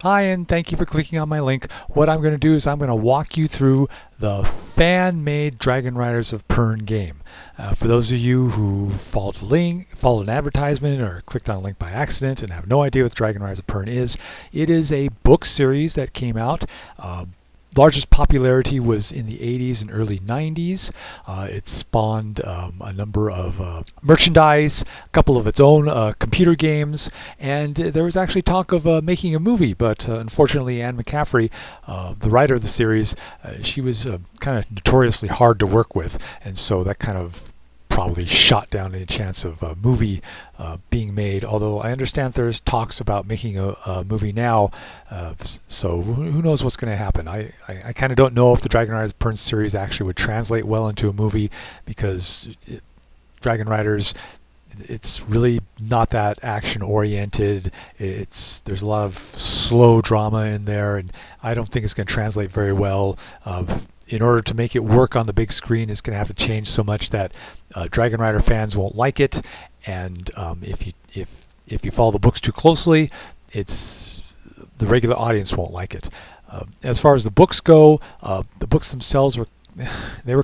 Hi, and thank you for clicking on my link. What I'm going to do is I'm going to walk you through the fan-made Dragonriders of Pern game. For those of you who followed an advertisement or clicked on a link by accident and have no idea what Dragonriders of Pern is, it is a book series that came out. Largest popularity was in the 80s and early 90s. It spawned a number of merchandise, a couple of its own computer games, and there was actually talk of making a movie, but unfortunately Anne McCaffrey, the writer of the series, she was kind of notoriously hard to work with, and so that kind of probably shot down any chance of a movie being made, although I understand there's talks about making a movie now, so who knows what's going to happen. I kind of don't know if the Dragonriders Pern series actually would translate well into a movie, because Dragon Riders, it's really not that action oriented. There's a lot of slow drama in there, and I don't think it's going to translate very well. In order to make it work on the big screen, it's going to have to change so much that Dragon Rider fans won't like it, and if you follow the books too closely, the regular audience won't like it. As far as the books go, the books themselves were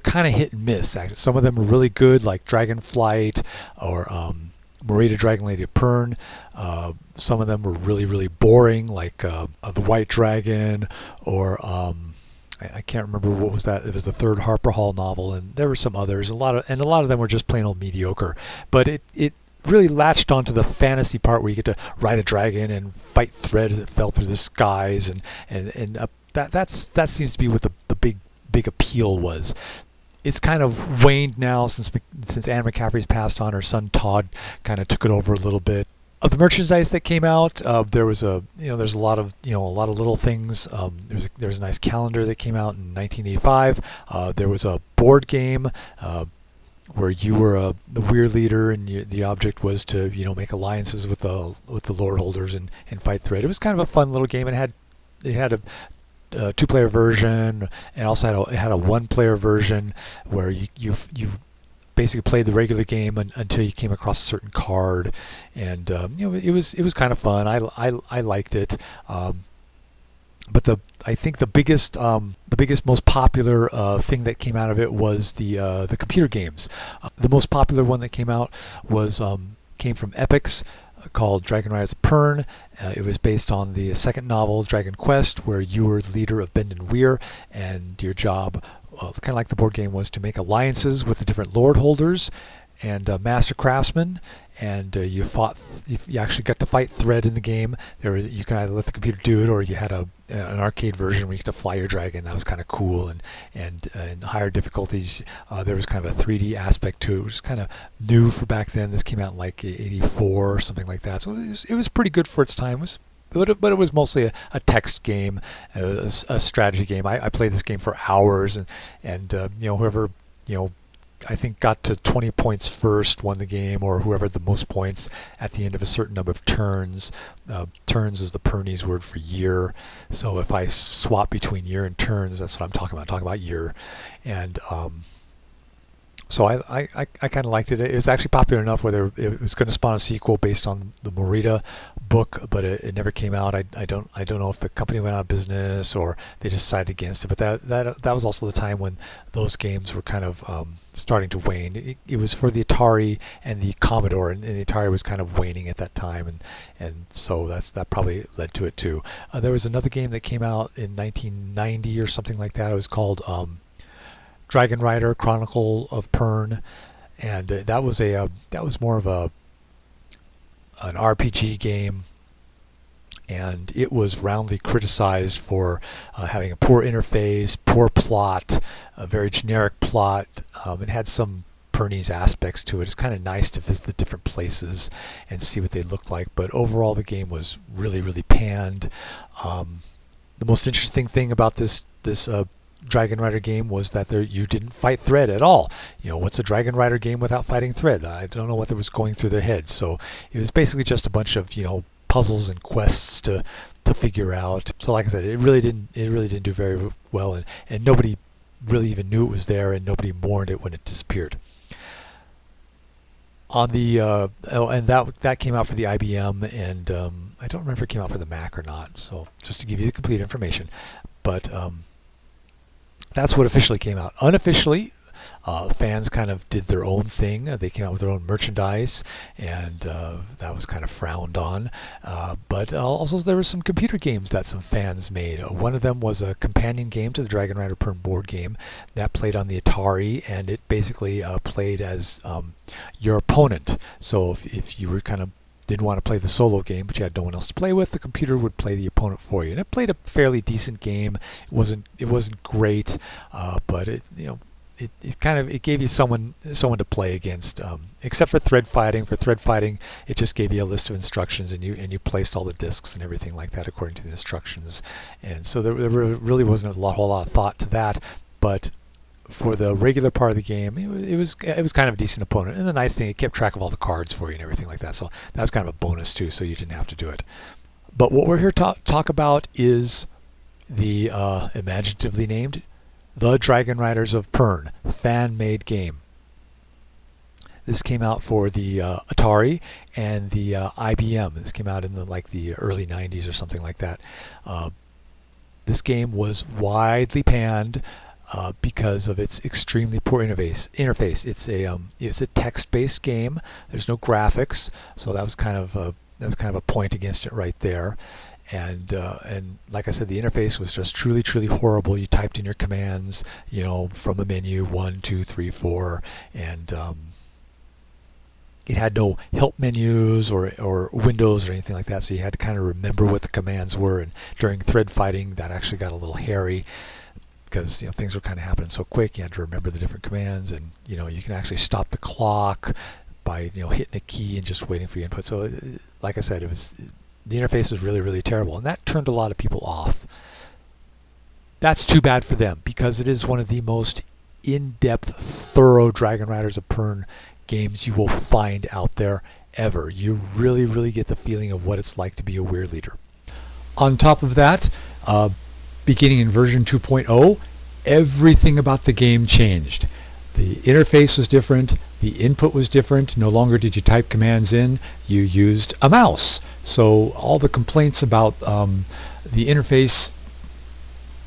kind of hit and miss. Actually, some of them were really good, like Dragonflight or Marita Dragon Lady of Pern. Some of them were really boring, like the White Dragon, or I can't remember what was that. It was the third Harper Hall novel, and there were some others. A lot of them were just plain old mediocre. But it really latched onto the fantasy part where you get to ride a dragon and fight Thread as it fell through the skies, and that seems to be what the big appeal was. It's kind of waned now since Anne McCaffrey's passed on. Her son Todd kind of took it over a little bit. Of the merchandise that came out, there's a lot of little things. There was a nice calendar that came out in 1985. There was a board game where you were the Weir leader, and the object was to make alliances with the Lord holders and fight Thread. It was kind of a fun little game. It had a two-player version, and also it had a one-player version where you basically played the regular game until you came across a certain card, and it was kind of fun. I liked it, but I think the biggest most popular thing that came out of it was the computer games. The most popular one that came out came from Epix, called Dragonriders of Pern. It was based on the second novel, Dragon Quest, where you were the leader of Bendon Weir, and your job, kind of like the board game, was to make alliances with the different lord holders and master craftsmen, and you actually got to fight Thread in the game. You can either let the computer do it, or you had an arcade version where you could fly your dragon. That was kind of cool, and in higher difficulties, there was kind of a 3D aspect to it, which was kind of new for back then. This came out in like '84 or something like that, so it was pretty good for its time. But it was mostly a text game, a strategy game. I played this game for hours, and whoever I think got to 20 points first won the game, or whoever had the most points at the end of a certain number of turns. Turns is the Pernese word for year, so if I swap between year and turns, that's what I'm talking about. I'm talking about year, and so I kind of liked it. It was actually popular enough where it was going to spawn a sequel based on the Morita book, but it never came out. I don't know if the company went out of business or they decided against it. But that was also the time when those games were kind of starting to wane. It was for the Atari and the Commodore, and the Atari was kind of waning at that time, and so that probably led to it too. There was another game that came out in 1990 or something like that. It was called Dragonrider Chronicle of Pern, and that was more of an RPG game, and it was roundly criticized for having a poor interface, poor plot, a very generic plot. It had some Pernese aspects to it. It's kind of nice to visit the different places and see what they look like, but overall the game was really panned. The most interesting thing about this Dragon Rider game was that you didn't fight Thread at all. What's a Dragon Rider game without fighting Thread? I don't know what was going through their heads. So it was basically just a bunch of puzzles and quests to figure out. So like I said, it really didn't do very well, and nobody really even knew it was there, and nobody mourned it when it disappeared. on the and that came out for the IBM, and I don't remember if it came out for the Mac or not. So just to give you the complete information, but that's what officially came out. Unofficially, fans kind of did their own thing. They came out with their own merchandise, and that was kind of frowned on. But also there were some computer games that some fans made. One of them was a companion game to the Dragonrider Pern board game that played on the Atari, and it basically played as your opponent. So if you were kind of didn't want to play the solo game, but you had no one else to play with, the computer would play the opponent for you. And it played a fairly decent game. It wasn't great, but it gave you someone to play against, except for thread fighting. For thread fighting, it just gave you a list of instructions, and you placed all the discs and everything like that according to the instructions. And so there really wasn't a whole lot of thought to that. But for the regular part of the game, it was kind of a decent opponent. And the nice thing, it kept track of all the cards for you and everything like that. So that's kind of a bonus too. So you didn't have to do it. But what we're here to talk about is the imaginatively named The Dragonriders of Pern fan-made game. This came out for the Atari and the IBM. This came out in the early 90s or something like that. This game was widely panned because of its extremely poor interface. It's a text-based game. There's no graphics, so that was kind of a point against it right there. And like I said, the interface was just truly horrible. You typed in your commands, from a menu 1, 2, 3, 4, and it had no help menus or windows or anything like that. So you had to kind of remember what the commands were. And during thread fighting, that actually got a little hairy because things were kind of happening so quick. You had to remember the different commands, and you can actually stop the clock by hitting a key and just waiting for your input. So like I said, the interface was really terrible, and that turned a lot of people off. That's too bad for them, because it is one of the most in-depth, thorough Dragonriders of Pern games you will find out there ever. You really get the feeling of what it's like to be a Weird Leader. On top of that, beginning in version 2.0, everything about the game changed. The interface was different, the input was different. No longer did you type commands in, you used a mouse. So all the complaints about the interface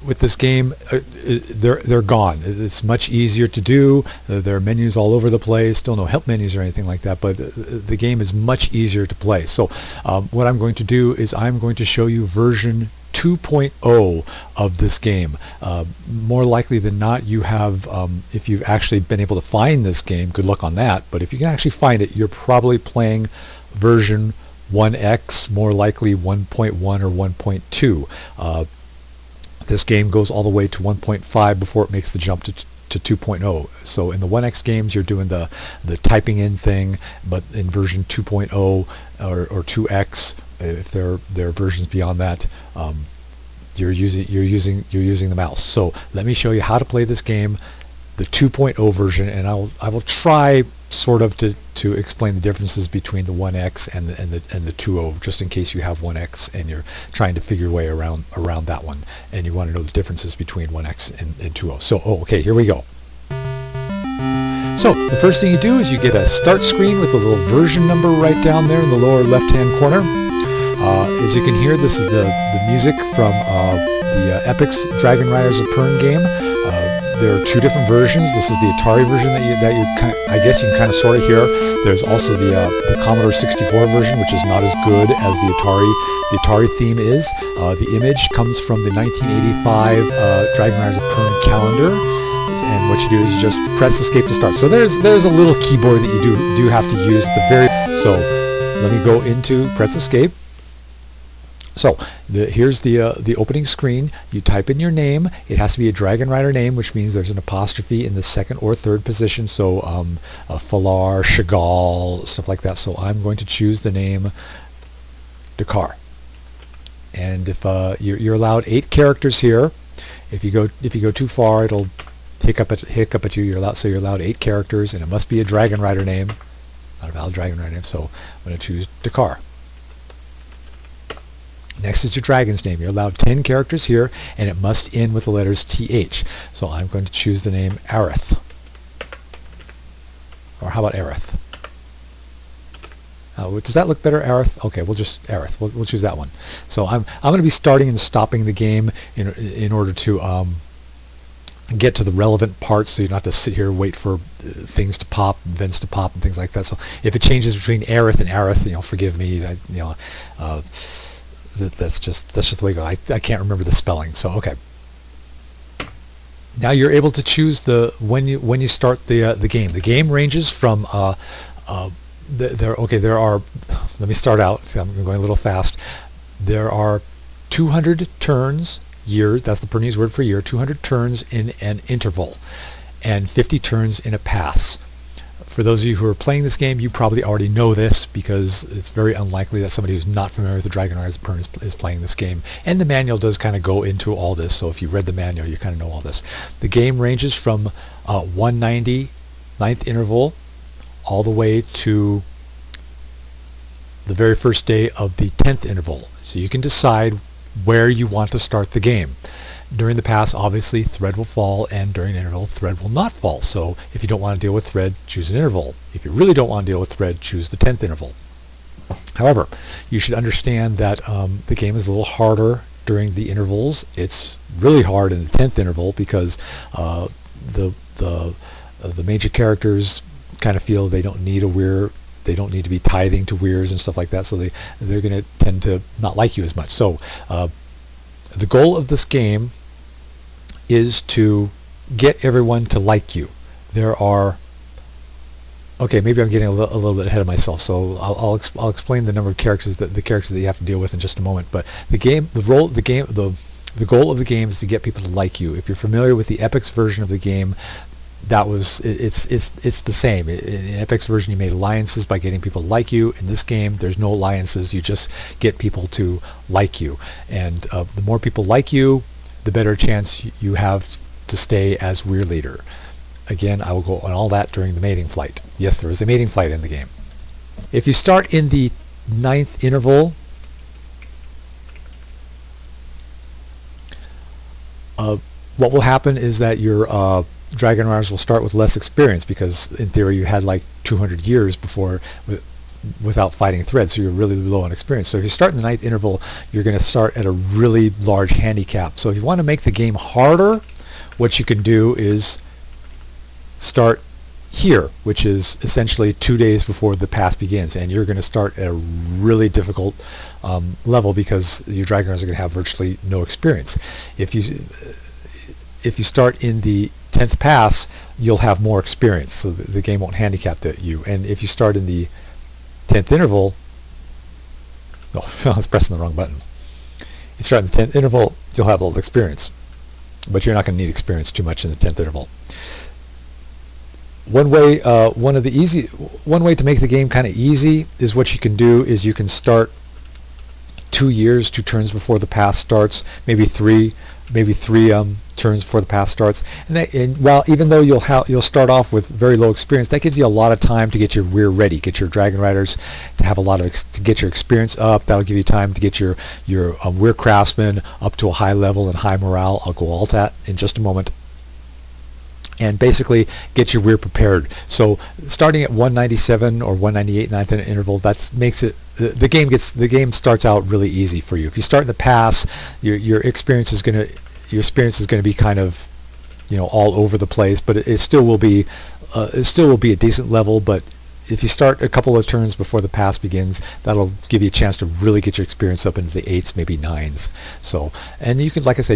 with this game, they're gone. It's much easier to do. There are menus all over the place. Still no help menus or anything like that, but the game is much easier to play. So what I'm going to do is I'm going to show you version 2.0 of this game. More likely than not, you have, if you've actually been able to find this game, good luck on that, but if you can actually find it, you're probably playing version 1X, more likely 1.1 or 1.2. This game goes all the way to 1.5 before it makes the jump to 2.0. So in the 1X games, you're doing the typing in thing, but in version 2.0 or 2X, if there are versions beyond that, you're using the mouse. So let me show you how to play this game, the 2.0 version, and I will try sort of to explain the differences between the 1X and the 2.0, just in case you have 1X and you're trying to figure your way around that one, and you want to know the differences between 1X and 2.0. So okay, here we go. So the first thing you do is you get a start screen with a little version number right down there in the lower left-hand corner. As you can hear, this is the music from the Epic's Dragonriders of Pern game. There are two different versions. This is the Atari version that you I guess you can kind of sort of hear. There's also the Commodore 64 version, which is not as good as the Atari theme is. The image comes from the 1985 Dragonriders of Pern calendar, and what you do is you just press escape to start. So there's a little keyboard that you do have to use at the very. So let me go into press escape. So here's the opening screen. You type in your name. It has to be a Dragonrider name, which means there's an apostrophe in the second or third position. So Falar, Chagall, stuff like that. So I'm going to choose the name Dakar. And if you're allowed 8 characters here, if you go too far, it'll hiccup at you. You're allowed 8 characters, and it must be a Dragonrider name, not a valid Dragonrider name. So I'm going to choose Dakar. Next is your dragon's name. You're allowed 10 characters here, and it must end with the letters TH. So I'm going to choose the name Aerith. Or how about Aerith? Does that look better, Aerith? Okay, we'll just Aerith. We'll choose that one. So I'm going to be starting and stopping the game in order to get to the relevant parts, so you don't have to sit here and wait for things to pop, vents to pop, and things like that. So if it changes between Aerith and Aerith, forgive me. That's just the way it goes. I can't remember the spelling. So okay. Now you're able to choose when you start the game. The game ranges from there are. Let me start out. I'm going a little fast. There are 200 turns. Years, that's the Pernese word for year, 200 turns in an interval and 50 turns in a pass. For those of you who are playing this game, you probably already know this, because it's very unlikely that somebody who's not familiar with the Dragonriders of Pern is playing this game. And the manual does kind of go into all this, so if you've read the manual, you kind of know all this. The game ranges from 190, 9th interval, all the way to the very first day of the 10th interval. So you can decide where you want to start the game. During the pass, obviously, thread will fall, and during an interval, thread will not fall. So if you don't want to deal with thread, choose an interval. If you really don't want to deal with thread, choose the 10th interval. However, you should understand that the game is a little harder during the intervals. It's really hard in the 10th interval because the major characters kind of feel they don't need a weir. They don't need to be tithing to weirs and stuff like that, so they're going to tend to not like you as much. So the goal of this game is to get everyone to like you. There are, okay, maybe I'm getting a little bit ahead of myself, so I'll explain the number of characters that you have to deal with in just a moment. But the goal of the game is to get people to like you. If you're familiar with the Epic's version of the game, it's the same. In Epic's version, you made alliances by getting people to like you. In this game, there's no alliances. You just get people to like you, and the more people like you, the better chance you have to stay as weir leader. Again, I will go on all that during the mating flight. Yes, there is a mating flight in the game. If you start in the 9th interval, what will happen is that your Dragonriders will start with less experience, because in theory you had like 200 years before without fighting thread, so you're really low on experience. So if you start in the 9th interval, you're going to start at a really large handicap. So if you want to make the game harder, what you can do is start here, which is essentially 2 days before the pass begins, and you're going to start at a really difficult level, because your Dragonriders are going to have virtually no experience. If you start in the 10th pass, you'll have more experience, so the game won't handicap you. And if you start in the 10th interval, I was pressing the wrong button. You start in the 10th interval, you'll have a little experience, but you're not going to need experience too much in the 10th interval. One way to make the game kind of easy is what you can do is you can start 2 turns before the pass starts, maybe three turns before the pass starts, and while even though you'll start off with very low experience, that gives you a lot of time to get your weir ready, get your Dragonriders to have to get your experience up. That'll give you time to get your weir craftsmen up to a high level and high morale. I'll go all that in just a moment. And basically get your weir prepared. So starting at 197 or 198 9th interval, that makes it the game starts out really easy for you. If you start in the pass, your experience is going to be kind of all over the place, but it still will be a decent level. But if you start a couple of turns before the pass begins, that'll give you a chance to really get your experience up into the 8s, maybe 9s. So, and you can, like I said,